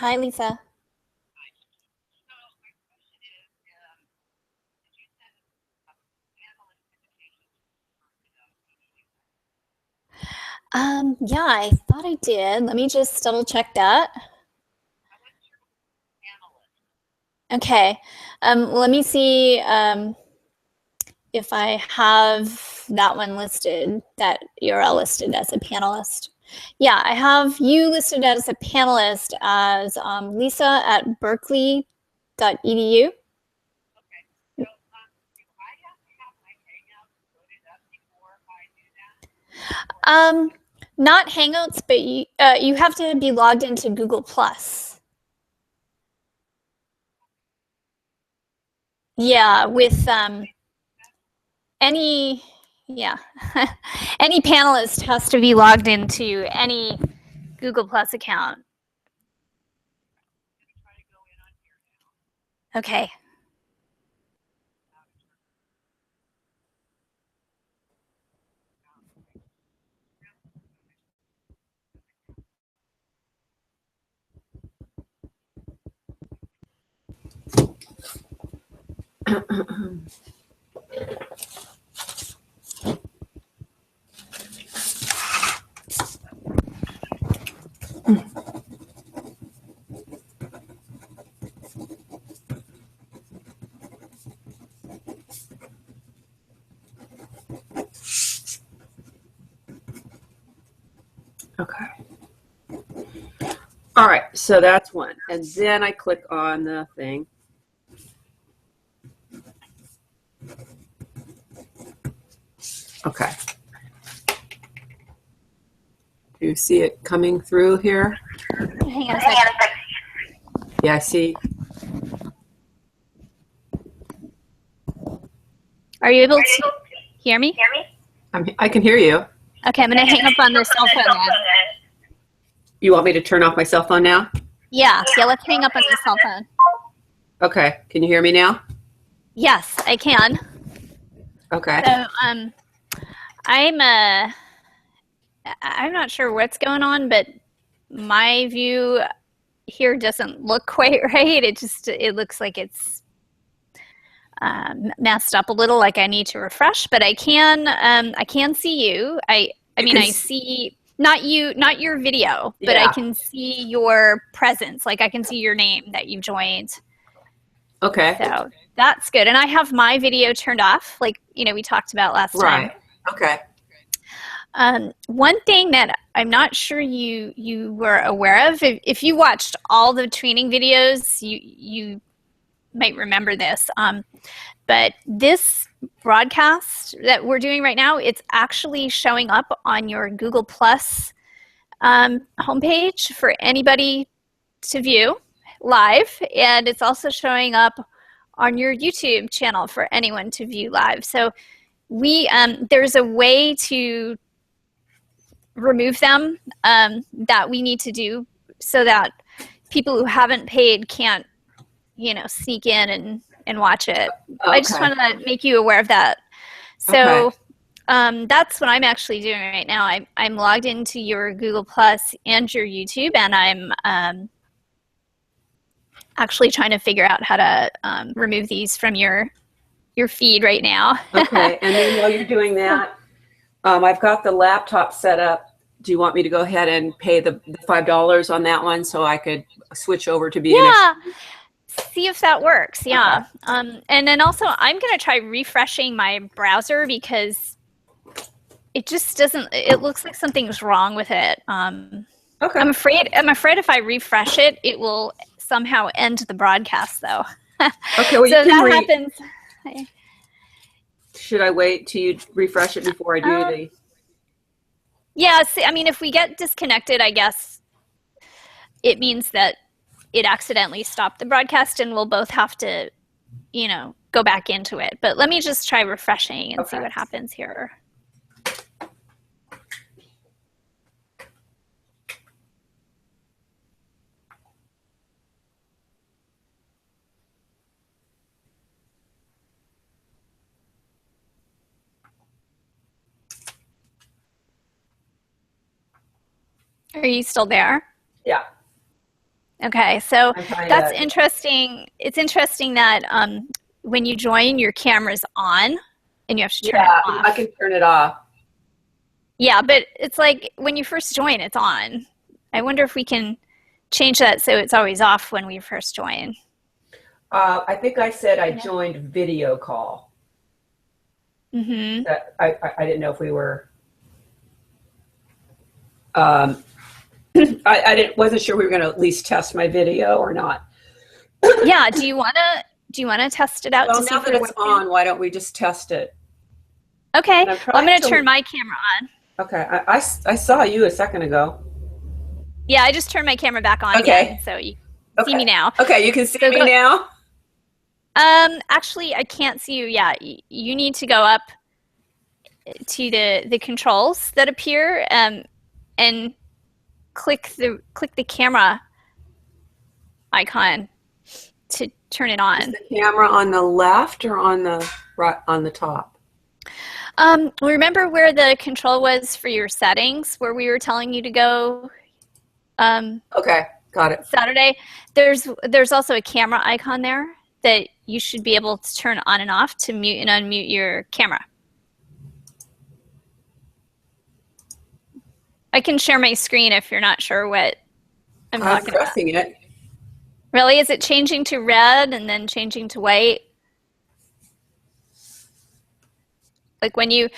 Hi, Lisa. Yeah, I thought I did. Let me just double check that. Okay. Let me see if I have that one listed, that URL listed as a panelist. Yeah, I have you listed as a panelist as Lisa at berkeley.edu. Um, Not Hangouts, but you have to be logged into Google Plus. Yeah, with any yeah any panelist has to be logged into any Google Plus account. Okay. Okay. All right, so that's one. And then I click on the thing. Okay. Do you see it coming through here? Hang on a second. Yeah, I see. Are you able to hear me? I can hear you. Okay, I'm going to hang up on the cell phone then. You want me to turn off my cell phone now? Yeah, let's hang up on the cell phone. Okay. Can you hear me now? Yes, I can. Okay. So, I'm not sure what's going on, but my view here doesn't look quite right. It looks like it's messed up a little, like I need to refresh, but I can see you. I mean, I see not your video, but I can see your presence. Like I can see your name that you've joined. Okay. So that's good. And I have my video turned off, like we talked about last time. Right. Okay. One thing that I'm not sure you were aware of, if you watched all the training videos, you might remember this. But this broadcast that we're doing right now, it's actually showing up on your Google Plus homepage for anybody to view live, and it's also showing up on your YouTube channel for anyone to view live. So there's a way to remove them that we need to do so that people who haven't paid can't sneak in and watch it. Okay. I just wanted to make you aware of that. So Okay. That's what I'm actually doing right now. I'm logged into your Google Plus and your YouTube, and I'm actually trying to figure out how to remove these from your feed right now. Okay. And then while you're doing that, I've got the laptop set up. Do you want me to go ahead and pay the $5 on that one so I could switch over to being See if that works. Yeah. Okay. And then also I'm going to try refreshing my browser because it just doesn't, it looks like something's wrong with it. Okay. I'm afraid if I refresh it, it will somehow end the broadcast though. Okay. Well, so that happens. Should I wait till you refresh it before I do the? Yeah. I mean, if we get disconnected, I guess it means that it accidentally stopped the broadcast and we'll both have to, go back into it. But let me just try refreshing and see what happens here. Are you still there? Yeah. Okay, so I'm trying that's to, interesting. It's interesting that when you join, your camera's on and you have to turn it yeah, I off. can turn it off. Yeah, but it's like when you first join, it's on. I wonder if we can change that so it's always off when we first join. I think I said I Yeah. joined video call. Mm-hmm. I didn't know if we were, um, I wasn't sure we were going to at least test my video or not. Yeah. Do you wanna test it out to Well, see now if that your it's webcam? on, why don't we just test it? Okay. And I'm Well, I'm trying gonna to, turn my camera on. okay, I saw you a second ago. Yeah, I just turned my camera back on again, Okay, so you can see okay, me now. okay, you can see So me go. now? Actually, I can't see you. Yeah, you need to go up to the controls that appear, and click the camera icon to turn it Is on. the camera on the left or on the right, on the top? Remember where the control was for your settings, where we were telling you to go um, Okay, got it. Saturday? There's also a camera icon there that you should be able to turn on and off to mute and unmute your camera. I can share my screen if you're not sure what I'm I'm talking about. pressing it. Really? Is it changing to red and then changing to white? Like when you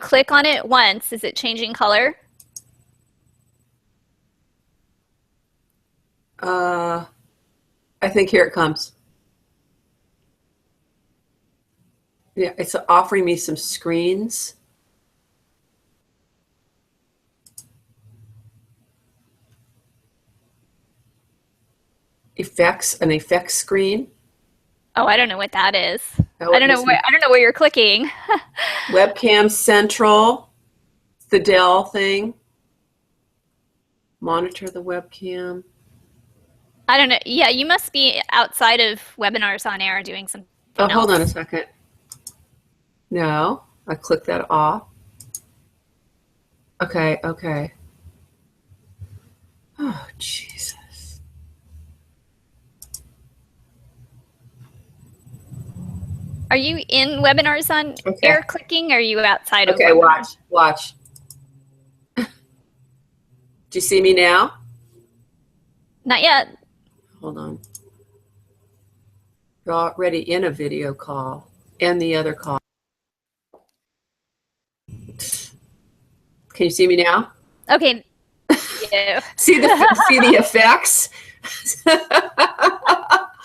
click on it once, is it changing color? Uh, I think here it comes. Yeah, it's offering me some screens. An effects screen. Oh, I don't know what that is. Oh, I it don't know gives me where you're clicking. webcam central, the Dell thing. Monitor the webcam. I don't know. Yeah, you must be outside of webinars on air doing something Oh, hold on a else. second. No, I clicked that off. Okay, okay. Oh, Jesus. Are you in webinars on Okay, air clicking or are you outside of okay, webinars? watch. Do you see me now? Not yet. Hold on. You're already in a video call and the other call. Can you see me now? Okay. Yeah. See the effects? I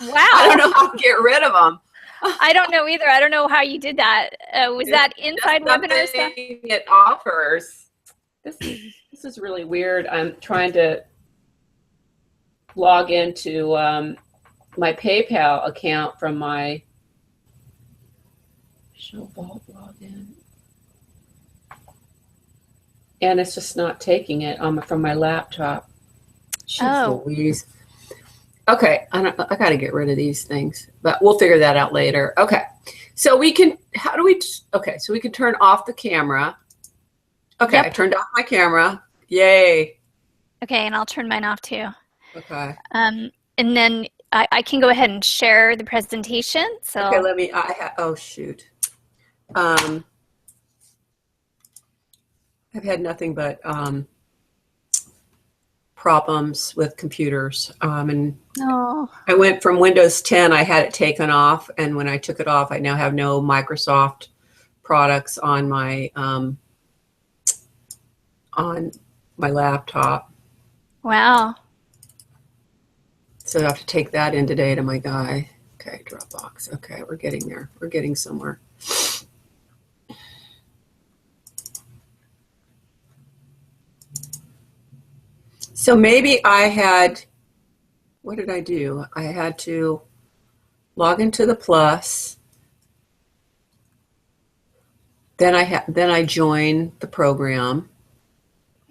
don't Wow. know how to get rid of them. I don't know either. I don't know how you did that. Was It's that just inside webinars? something it offers. This is really weird. I'm trying to log into my PayPal account from my show vault login, and it's just not taking it from my laptop. Jeez Oh, Louise. Okay, I got to get rid of these things, but we'll figure that out later. Okay, so we can. How do we? Okay, so we can turn off the camera. Okay, I yep. turned off my camera. Yay. Okay, and I'll turn mine off too. Okay. And then I can go ahead and share the presentation. Okay, So, let me. Oh shoot. I've had nothing but problems with computers, and oh, I went from Windows 10. I had it taken off, and when I took it off, I now have no Microsoft products on my laptop. wow. So I have to take that in today to my guy. Okay, Dropbox. Okay, we're getting there. We're getting somewhere. So maybe what did I do? I had to log into the Plus. Then I join the program.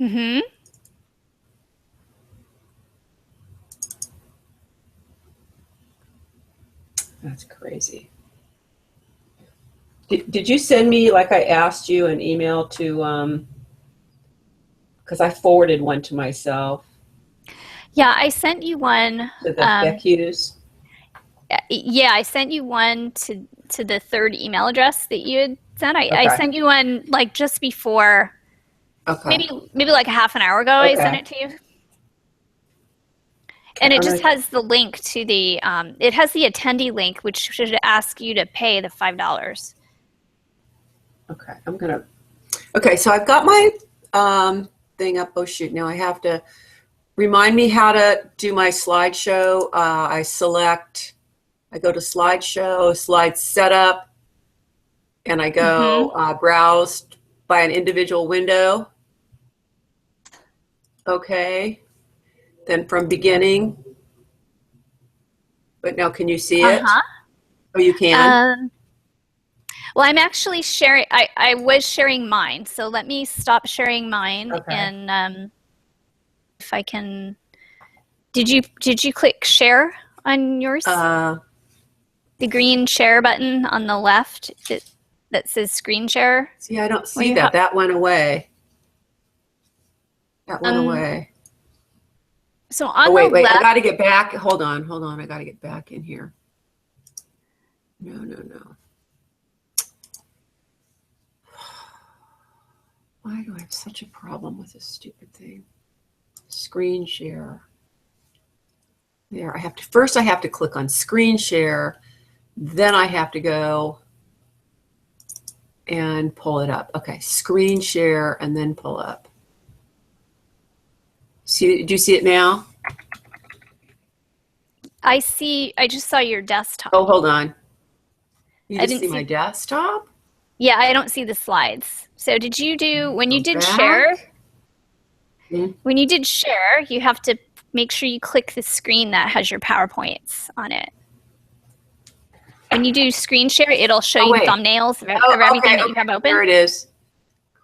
Mm-hmm. That's crazy. Did you send me, like I asked you, an email to, because I forwarded one to myself. Yeah, I sent you one. To the Beck Hughes. Yeah, I sent you one to the third email address that you had sent. I Okay. sent you one like just before, Okay. maybe like a half an hour ago. I sent Okay. it to you, and it just has the link to the. It has the attendee link, which should ask you to pay the $5. Okay. Okay. So I've got my thing up. Oh shoot! Now I have to remind me how to do my slideshow. I go to slideshow, slide setup, and I go browse by an individual window. Okay. Then from beginning. But now can you see it? Oh, you can? Well, I'm actually sharing. I was sharing mine, so let me stop sharing mine. Okay. And if I can, did you click share on yours? The green share button on the left that says screen share. See, I don't see that. That went away. That went away. So on wait, the left, I got to get back. Hold on. I got to get back in here. No. Why do I have such a problem with this stupid thing? Screen share. There, first I have to click on screen share, then I have to go and pull it up. Okay, screen share and then pull up. Do you see it now? I just saw your desktop. Oh, hold on. You just see my desktop? Yeah, I don't see the slides. So did you do, when you did share, when you did share, you have to make sure you click the screen that has your PowerPoints on it. When you do screen share, it'll show you thumbnails of everything that you have open. There it is.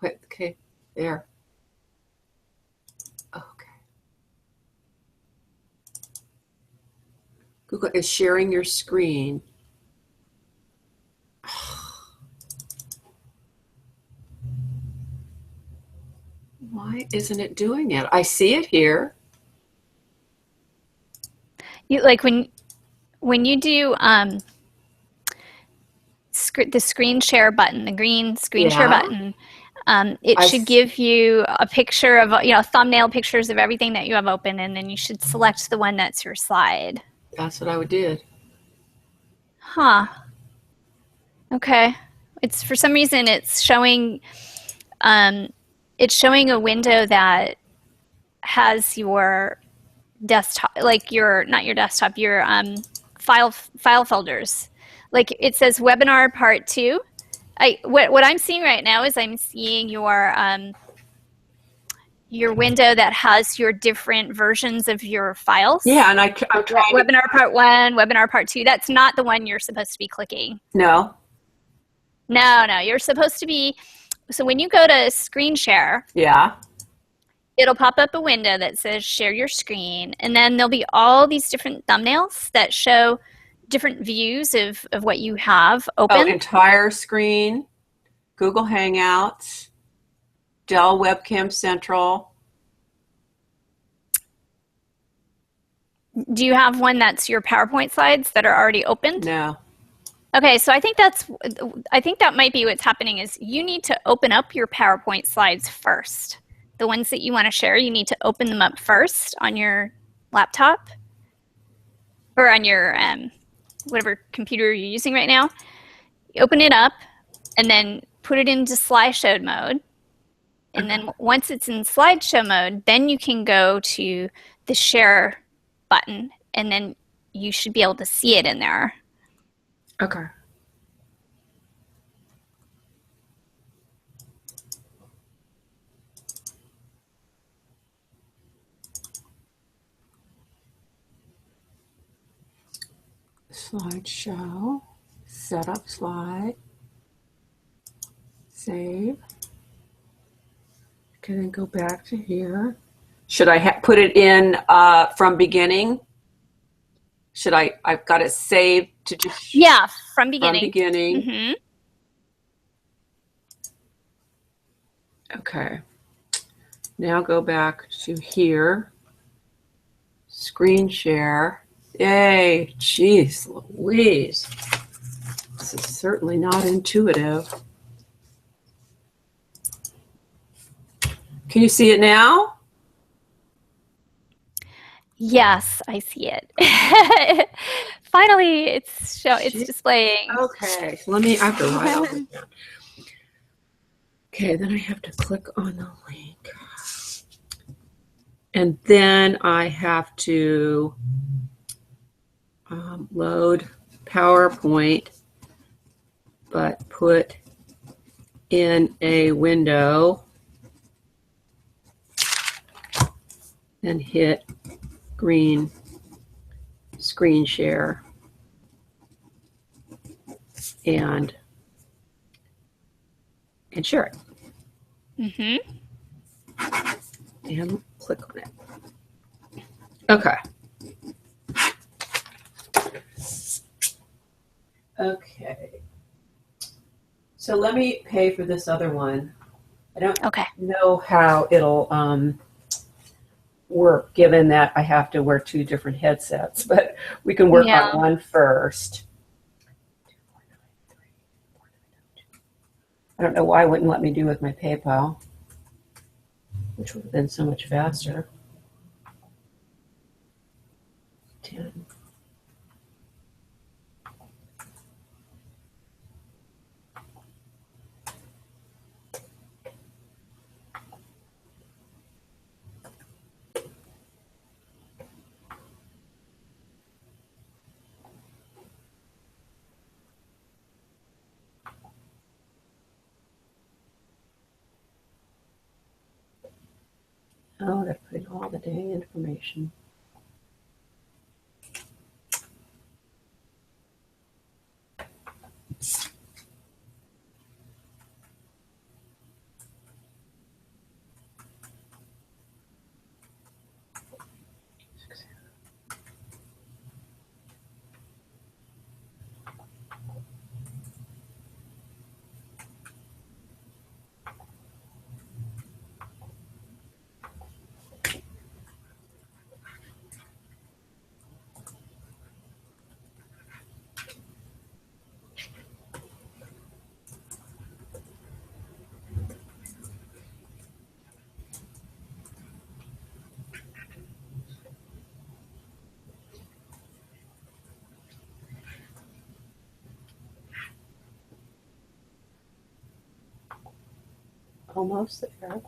Okay, there. Okay. Google is sharing your screen. Why isn't it doing it? I see it here. Like when you do the screen share button, the green screen share button, it should give you a picture of, thumbnail pictures of everything that you have open, and then you should select the one that's your slide. That's what I did. Huh. Okay. It's, for some reason, it's showing a window that has your desktop, like not your desktop, your file folders. Like it says webinar part 2. What I'm seeing right now is I'm seeing your window that has your different versions of your files. Yeah, and I'm trying webinar part 1, webinar part 2. That's not the one you're supposed to be clicking. No. You're supposed to be. So when you go to screen share, it'll pop up a window that says share your screen, and then there'll be all these different thumbnails that show different views of what you have open. Oh, entire screen, Google Hangouts, Dell Webcam Central. Do you have one that's your PowerPoint slides that are already opened? No. Okay, so I think that might be what's happening is you need to open up your PowerPoint slides first. The ones that you want to share, you need to open them up first on your laptop or on your whatever computer you're using right now. You open it up and then put it into slideshow mode. And then once it's in slideshow mode, then you can go to the share button, and then you should be able to see it in there. Okay. Slideshow, setup slide, save. Okay, then go back to here. Should I put it in from beginning? Should I've got it saved to just... Yeah, from beginning. From beginning. Mm-hmm. Okay. Now go back to here. screen share. Yay, jeez Louise. This is certainly not intuitive. Can you see it now? Yes, I see it. Finally, it's displaying. Okay, so I have to write all this down. Okay, then I have to click on the link. And then I have to load PowerPoint, but put in a window and hit green screen share and share it. And click on it. Okay. Okay. So let me pay for this other one. I don't know how it'll work, given that I have to wear 2 different headsets, but we can work on one first. I don't know why it wouldn't let me do with my PayPal, which would have been so much faster. 10. Oh, they're putting all the dang information. Almost there.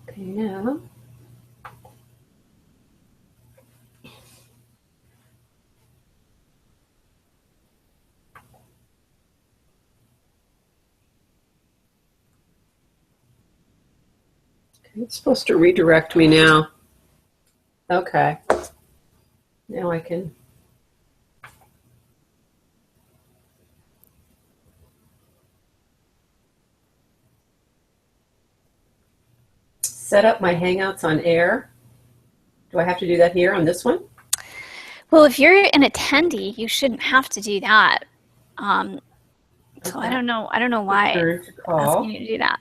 Okay, now it's supposed to redirect me now. Okay. Now I can. Set up my Hangouts on Air. Do I have to do that here on this one? Well, if you're an attendee, you shouldn't have to do that. So I don't know. I don't know why it's asking you to do that.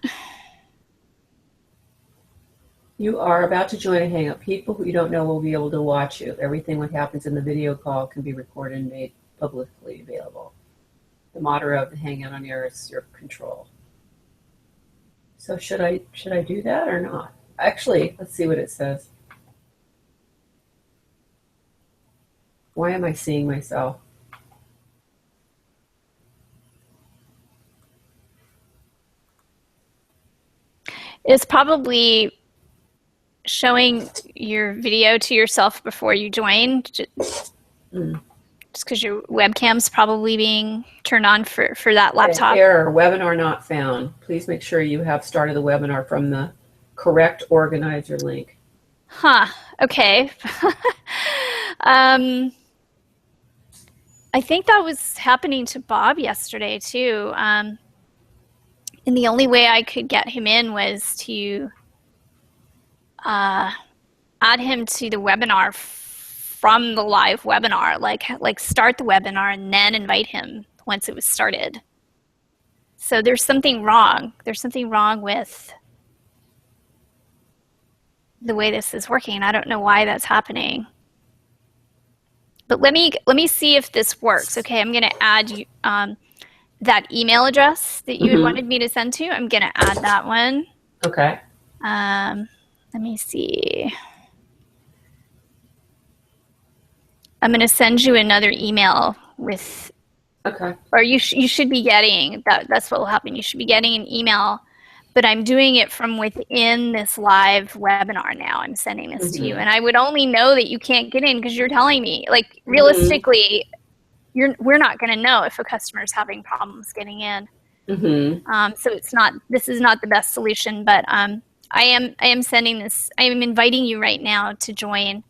You are about to join a Hangout. People who you don't know will be able to watch you. Everything what happens in the video call can be recorded and made publicly available. The moderator of the Hangout on Air is your control. So should I do that or not? Actually, let's see what it says. Why am I seeing myself? It's probably showing your video to yourself before you join, just because your webcam's probably being turned on for that laptop. Error, webinar not found. Please make sure you have started the webinar from the correct organizer link. Huh. Okay. I think that was happening to Bob yesterday too. And the only way I could get him in was to add him to the webinar from the live webinar, like start the webinar and then invite him once it was started. So there's something wrong. There's something wrong with the way this is working. I don't know why that's happening. But let me see if this works. Okay, I'm going to add you, that email address that you had wanted me to send to. I'm going to add that one. Okay. Let me see. I'm going to send you another email with. Okay. Or you should be getting that. That's what will happen. You should be getting an email, but I'm doing it from within this live webinar now. I'm sending this to you, and I would only know that you can't get in because you're telling me. Like realistically, we're not going to know if a customer is having problems getting in. So it's not. This is not the best solution, but I am sending this. I am inviting you right now to join.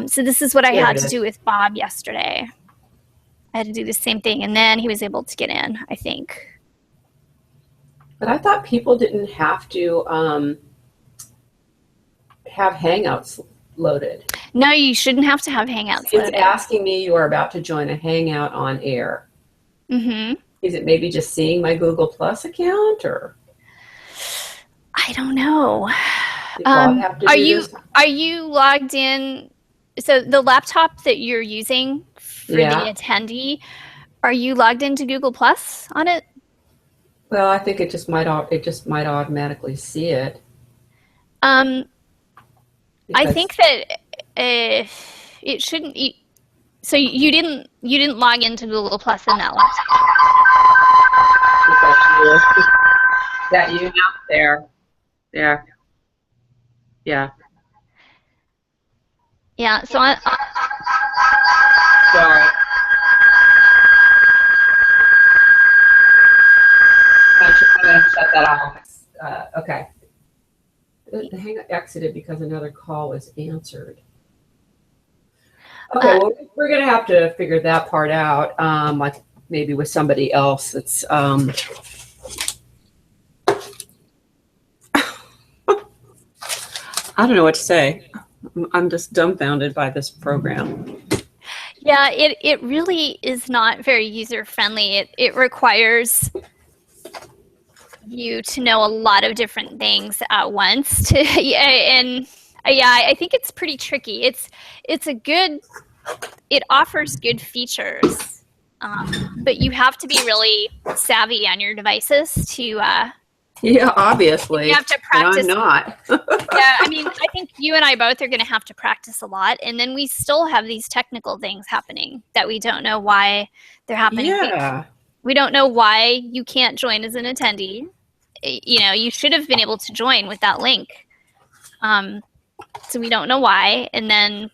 So this is what I had to do with Bob yesterday. I had to do the same thing, and then he was able to get in, I think. But I thought people didn't have to have Hangouts loaded. No, you shouldn't have to have Hangouts loaded. It's asking me you are about to join a Hangout on air. Is it maybe just seeing my Google Plus account, or? I don't know. Are you logged in? So the laptop that you're using for the attendee, are you logged into Google Plus on it? Well, I think it just might automatically see it. I think that it shouldn't. So you didn't log into Google Plus in that laptop. Is that you now? There. Yeah. Yeah. So sorry. I'm going to shut that off. Okay. The Hangout exited because another call was answered. Okay, well, we're going to have to figure that part out, like maybe with somebody else. It's I don't know what to say. I'm just dumbfounded by this program. Yeah, it really is not very user friendly. It requires you to know a lot of different things at once. I think it's pretty tricky. It offers good features, but you have to be really savvy on your devices to. Yeah, obviously. You have to practice. And I'm not. Yeah, I mean, I think you and I both are going to have to practice a lot, and then we still have these technical things happening that we don't know why they're happening. Yeah. We don't know why you can't join as an attendee. You know, you should have been able to join with that link. So we don't know why. And then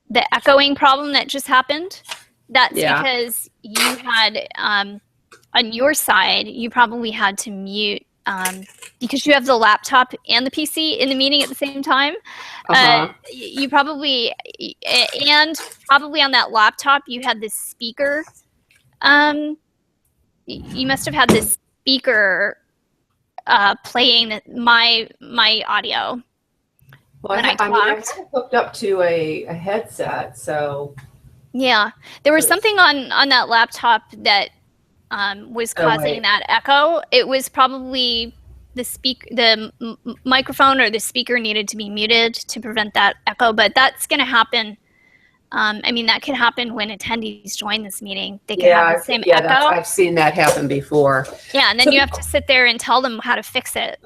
the echoing problem that just happened, that's because you had, on your side, you probably had to mute because you have the laptop and the PC in the meeting at the same time. You probably, and probably on that laptop, you had this speaker. You must have had this speaker playing my audio. Well, I have hooked up to a headset, so. Yeah. There was something on that laptop that was causing that echo. It was probably the microphone or the speaker needed to be muted to prevent that echo, but that's going to happen. I mean, that could happen when attendees join this meeting. They can have the same echo. I've seen that happen before. Yeah, and then you have to sit there and tell them how to fix it.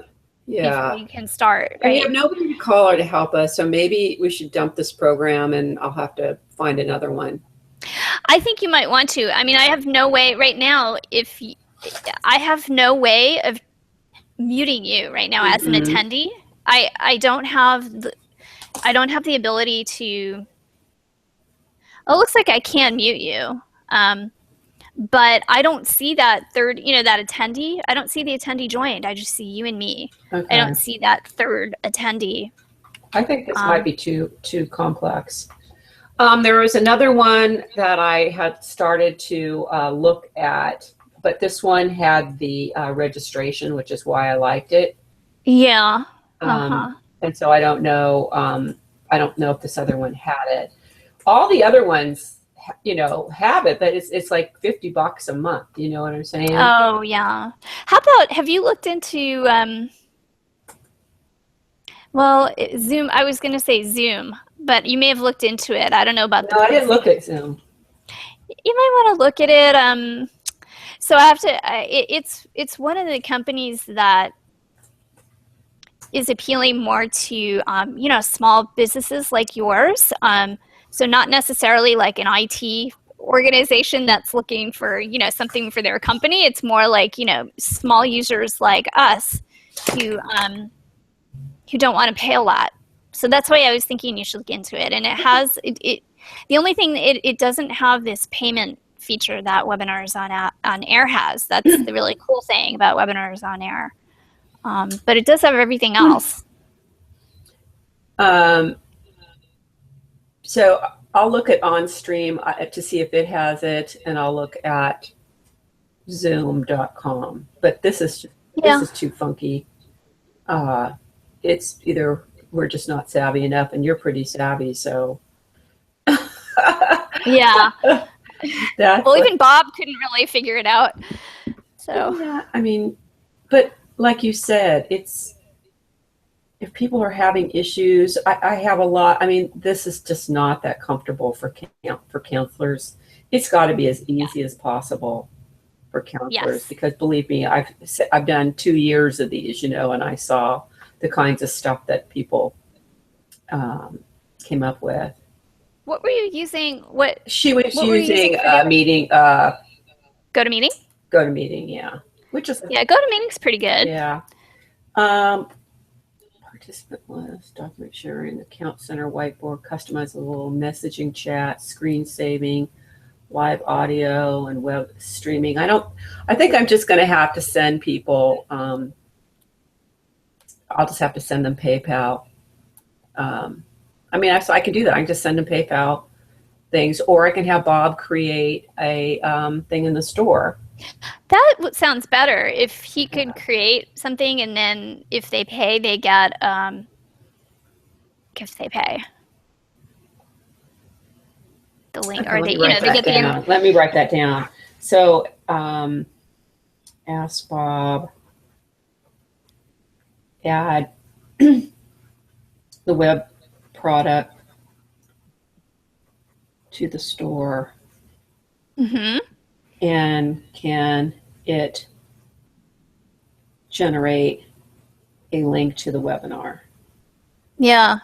Yeah. Before you can start. Right? And we have nobody to call or to help us, so maybe we should dump this program and I'll have to find another one. I think you might want to. I mean, I have no way right now. I have no way of muting you right now as an attendee. I don't have the ability to. Oh, it looks like I can mute you, but I don't see that third, that attendee. I don't see the attendee joined. I just see you and me. Okay. I don't see that third attendee. I think this might be too complex. There was another one that I had started to look at, but this one had the registration, which is why I liked it. Yeah. And so I don't know. I don't know if this other one had it. All the other ones, have it, but it's like $50 a month. You know what I'm saying? Oh, yeah. How about, have you looked into, well, Zoom? I was going to say Zoom, but you may have looked into it. I don't know about No, I didn't look at Zoom. You might want to look at it. So I have to, it's one of the companies that is appealing more to, small businesses like yours. So not necessarily like an IT organization that's looking for, something for their company. It's more like, small users like us who don't want to pay a lot. So that's why I was thinking you should look into it. And it has, the only thing, it doesn't have this payment feature that Webinars on Air has. That's the really cool thing about Webinars on Air. But it does have everything else. So I'll look at OnStream to see if it has it, and I'll look at Zoom.com. But this is too funky. It's either we're just not savvy enough, and you're pretty savvy, so. Yeah. Even Bob couldn't really figure it out. So. Yeah, I mean, but like you said, if people are having issues, I have a lot. I mean, this is just not that comfortable for counselors. It's got to be as easy as possible for counselors, because believe me, I've done 2 years of these, and I saw the kinds of stuff that people came up with. What were you using? She was using Meeting. GoToMeeting? GoToMeeting, yeah. GoToMeeting's pretty good. Yeah. Participant list, document sharing, account center, whiteboard, customizable messaging chat, screen saving, live audio, and web streaming. I think I'm just going to have to send people, I'll just have to send them PayPal. I can do that. I can just send them PayPal things, or I can have Bob create a thing in the store. That sounds better. If he could create something, and then if they pay, they get if they pay the link, or they get the. Let me write that down. So ask Bob, add the web product to the store. Mm-hmm. And can it generate a link to the webinar? Yeah.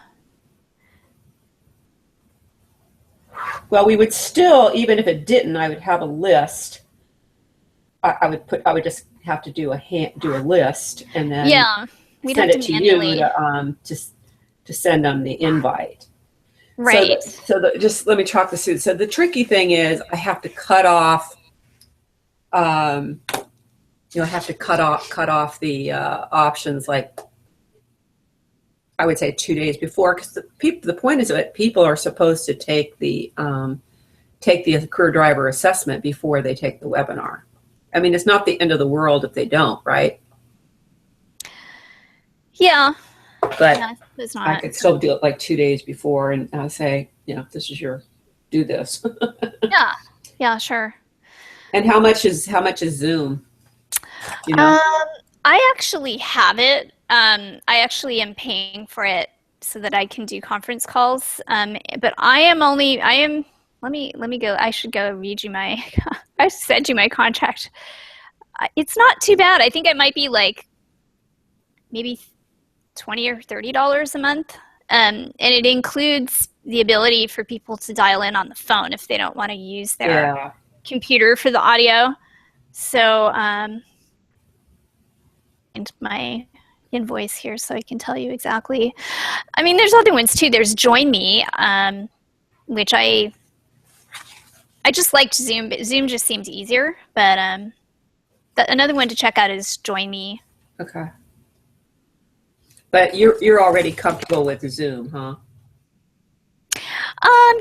Well, we would still, even if it didn't, I would have a list. I would just have to do a list, and then send it to you to send them the invite. Right. Just let me talk this through. So the tricky thing is, I have to cut off. I have to cut off the options, like I would say 2 days before, because the point is that people are supposed to take the career driver assessment before they take the webinar. I mean, it's not the end of the world if they don't, right? Yeah. But it's not. I could still do it like 2 days before, and say, this is do this. Yeah, sure. And how much is Zoom? I actually have it. I actually am paying for it so that I can do conference calls. But let me go. I should go read you I sent you my contract. It's not too bad. I think it might be like maybe $20 or $30 a month. And it includes the ability for people to dial in on the phone if they don't want to use their computer for the audio. So, and my invoice here so I can tell you exactly. I mean, there's other ones too. There's Join Me, which I I just liked Zoom, but Zoom just seems easier. But another one to check out is Join Me. Okay. But you're already comfortable with Zoom, huh?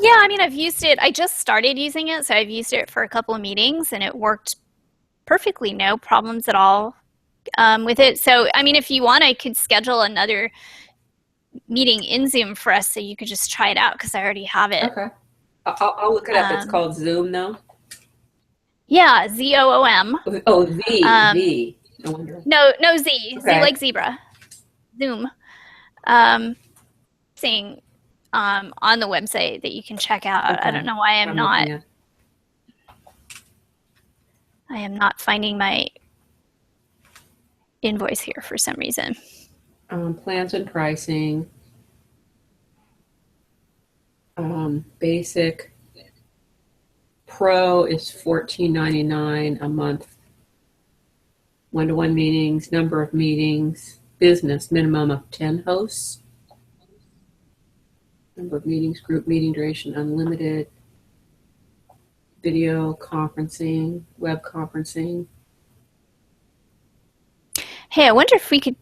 Yeah, I mean, I've used it. I just started using it, so I've used it for a couple of meetings, and it worked perfectly. No problems at all with it. So, I mean, if you want, I could schedule another meeting in Zoom for us, so you could just try it out because I already have it. Okay. I'll look it up. It's called Zoom, though? Yeah, ZOOM. Oh, Z. I wonder. No, Z. Okay. Z like zebra. Zoom. Saying on the website that you can check out. Okay. I don't know why I am not finding my invoice here for some reason. Plans and pricing. Basic. Pro is $14.99 a month. One-to-one meetings, number of meetings. Business, minimum of 10 hosts. Number of meetings, group meeting duration, unlimited. Video conferencing, web conferencing. Hey, I wonder if we could,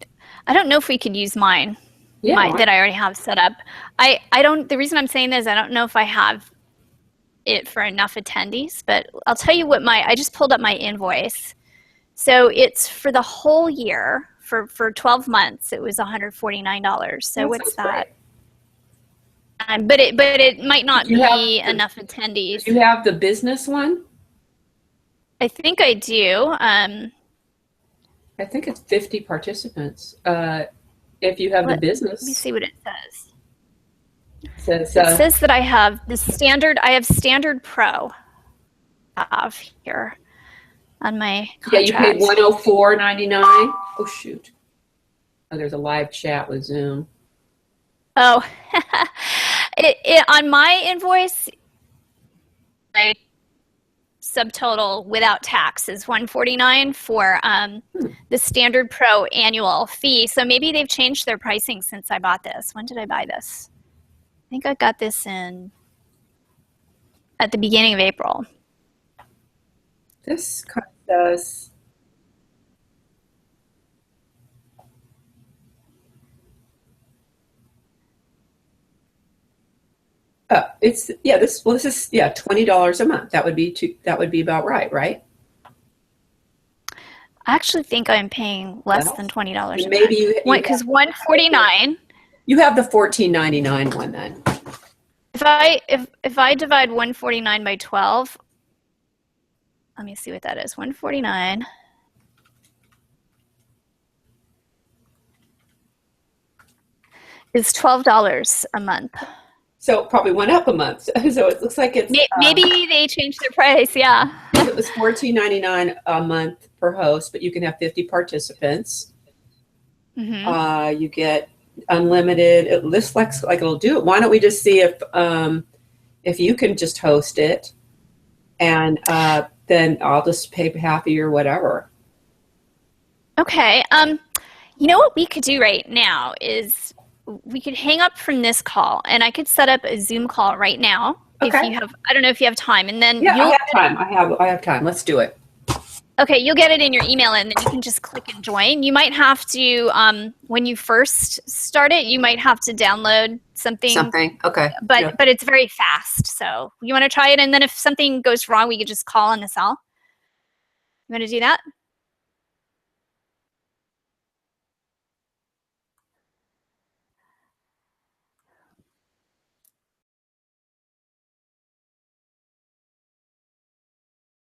I don't know if we could use mine. Yeah. That I already have set up. I don't, the reason I'm saying this, I don't know if I have it for enough attendees, but I'll tell you what I just pulled up my invoice. So it's for the whole year, for 12 months, it was $149. So what's that? But it might not be enough attendees. Do you have the business one? I think I do. I think it's 50 participants. If you have the business. Let me see what it says. It says that I have standard pro here on my contract. Yeah, you paid $104.99. Oh shoot. Oh, there's a live chat with Zoom. Oh, on my invoice, my subtotal without tax is $149 for the standard pro annual fee. So maybe they've changed their pricing since I bought this. When did I buy this? I think I got this at the beginning of April. This kind of does. This is $20 a month. That would be about right? I actually think I'm paying less than $20 a maybe month. Because $149. You have the $14.99 one then. If I divide $149 by 12, let me see what that is. $149 is $12 a month. So it probably went up a month. So it looks like it's maybe they changed their price. Yeah. It was $14.99 a month per host, but you can have 50 participants. Mm-hmm. You get unlimited. It looks like it'll do it. Why don't we just see if you can just host it, and then I'll just pay half of your whatever. Okay. You know what we could do right now is we could hang up from this call, and I could set up a Zoom call right now. Okay. If you have, I don't know if you have time, and then I have time. I have time. Let's do it. Okay, you'll get it in your email, and then you can just click and join. You might have to, when you first start it, you might have to download something. Okay. But it's very fast. So you want to try it, and then if something goes wrong, we could just call on the cell. You want to do that?